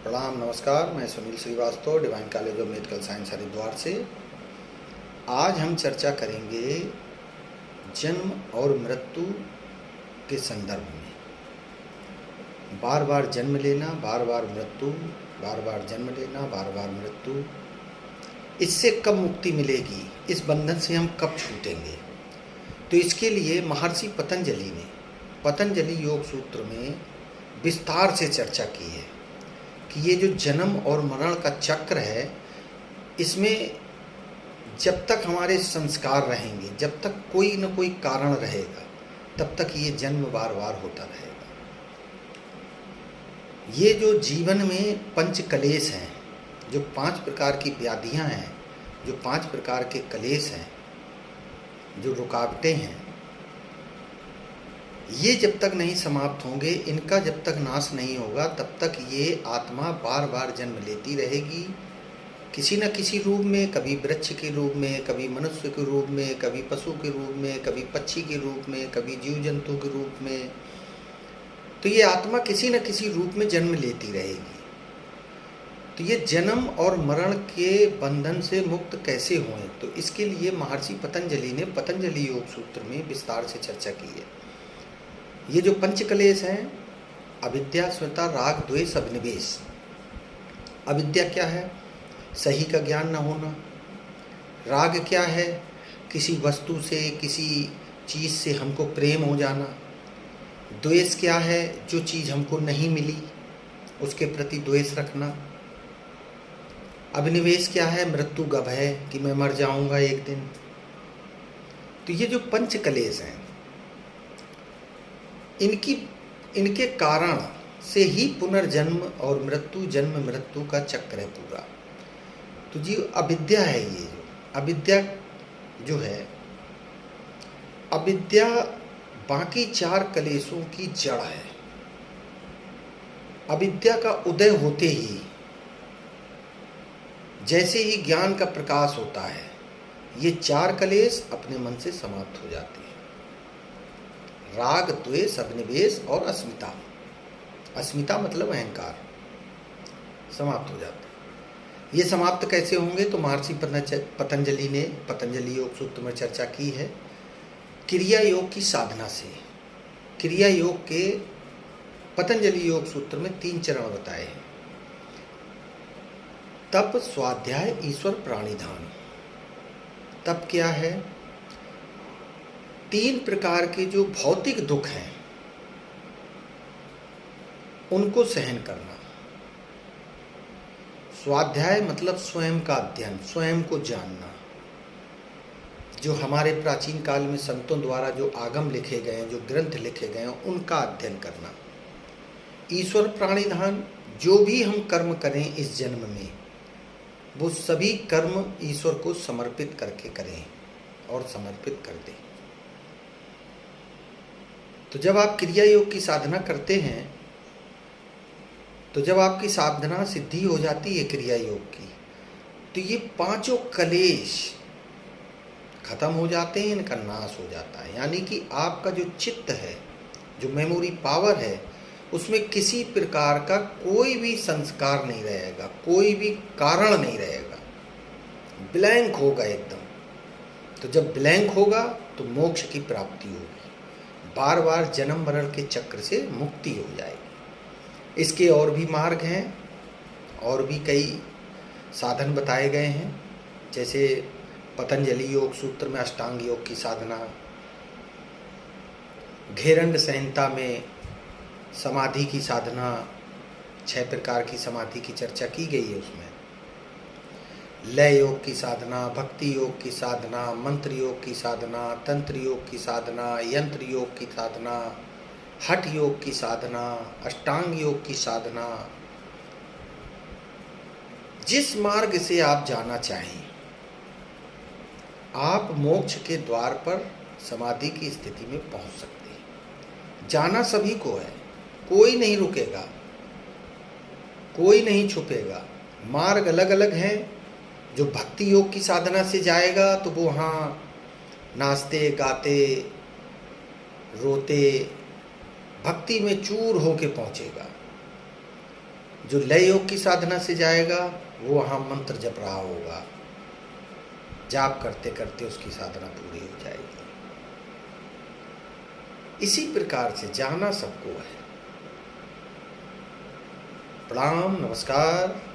प्रणाम, नमस्कार। मैं Sunil Srivastava, divine college of medical science Haridwar से। आज हम चर्चा करेंगे जन्म और मृत्यु के संदर्भ में। बार बार जन्म लेना, बार बार मृत्यु, बार बार जन्म लेना, बार बार मृत्यु, इससे कब मुक्ति मिलेगी? इस बंधन से हम कब छूटेंगे? तो इसके लिए महर्षि पतंजलि ने पतंजलि योग सूत्र में विस्तार से चर्चा की है कि ये जो जन्म और मरण का चक्र है, इसमें जब तक हमारे संस्कार रहेंगे, जब तक कोई न कोई कारण रहेगा, तब तक ये जन्म बार बार होता रहेगा। ये जो जीवन में पंच कलेश हैं, जो 5 प्रकार की व्याधियां हैं, जो 5 प्रकार के कलेश हैं, जो रुकावटें हैं, ये जब तक नहीं समाप्त होंगे, इनका जब तक नाश नहीं होगा, तब तक ये आत्मा बार बार जन्म लेती रहेगी, किसी न किसी रूप में। कभी वृक्ष के रूप में, कभी मनुष्य के रूप में, कभी पशु के रूप में, कभी पक्षी के रूप में, कभी जीव जंतु के रूप में। तो ये आत्मा किसी न किसी रूप में जन्म लेती रहेगी। तो ये जन्म और मरण के बंधन से मुक्त कैसे हों? तो इसके लिए महर्षि पतंजलि ने पतंजलि योग सूत्र में विस्तार से चर्चा की है। ये जो पंच कलेश हैं, अविद्या, अस्मिता, राग, द्वेष, अभिनिवेश। अविद्या क्या है? सही का ज्ञान न होना। राग क्या है? किसी वस्तु से, किसी चीज़ से हमको प्रेम हो जाना। द्वेष क्या है? जो चीज़ हमको नहीं मिली उसके प्रति द्वेष रखना। अभिनिवेश क्या है? मृत्यु का भय कि मैं मर जाऊंगा एक दिन। तो ये जो पंच कलेश हैं, इनके कारण से ही पुनर्जन्म और मृत्यु, जन्म मृत्यु का चक्र है पूरा। तो जी अविद्या है, ये जो अविद्या जो है, अविद्या बाकी 4 कलेशों की जड़ है। अविद्या का उदय होते ही, जैसे ही ज्ञान का प्रकाश होता है, ये 4 कलेश अपने मन से समाप्त हो जाते हैं। राग, द्वेष, अभिनिवेश और अस्मिता। अस्मिता मतलब अहंकार, समाप्त हो जाता है। ये समाप्त कैसे होंगे? तो महर्षि पतंजलि ने पतंजलि योग सूत्र में चर्चा की है, क्रिया योग की साधना से। क्रिया योग के पतंजलि योग सूत्र में 3 चरण बताए हैं। तप, स्वाध्याय, ईश्वर प्राणिधान। तप क्या है? 3 प्रकार के जो भौतिक दुख हैं उनको सहन करना। स्वाध्याय मतलब स्वयं का अध्ययन, स्वयं को जानना। जो हमारे प्राचीन काल में संतों द्वारा जो आगम लिखे गए हैं, जो ग्रंथ लिखे गए हैं, उनका अध्ययन करना। ईश्वर प्राणिधान, जो भी हम कर्म करें इस जन्म में, वो सभी कर्म ईश्वर को समर्पित करके करें और समर्पित कर दें। तो जब आप क्रिया योग की साधना करते हैं, तो जब आपकी साधना सिद्धि हो जाती है क्रिया योग की, तो ये 5 कलेश खत्म हो जाते हैं, इनका नाश हो जाता है। यानी कि आपका जो चित्त है, जो मेमोरी पावर है, उसमें किसी प्रकार का कोई भी संस्कार नहीं रहेगा, कोई भी कारण नहीं रहेगा, ब्लैंक होगा एकदम। तो जब ब्लैंक होगा तो मोक्ष की प्राप्ति होगी, बार बार जन्म मरण के चक्र से मुक्ति हो जाएगी। इसके और भी मार्ग हैं, और भी कई साधन बताए गए हैं। जैसे पतंजलि योग सूत्र में अष्टांग योग की साधना, घेरंड संहिता में समाधि की साधना, 6 प्रकार की समाधि की चर्चा की गई है। उसमें लय योग की साधना, भक्ति योग की साधना, मंत्र योग की साधना, तंत्र योग की साधना, यंत्र योग की साधना, हठ योग की साधना, अष्टांग योग की साधना। जिस मार्ग से आप जाना चाहें, आप मोक्ष के द्वार पर समाधि की स्थिति में पहुंच सकते हैं। जाना सभी को है, कोई नहीं रुकेगा, कोई नहीं छुपेगा। मार्ग अलग अलग हैं। जो भक्ति योग की साधना से जाएगा तो वो वहाँ नाचते गाते रोते भक्ति में चूर होके पहुँचेगा। जो लय योग की साधना से जाएगा वो वहाँ मंत्र जप रहा होगा, जाप करते करते उसकी साधना पूरी हो जाएगी। इसी प्रकार से जाना सबको है। प्रणाम, नमस्कार।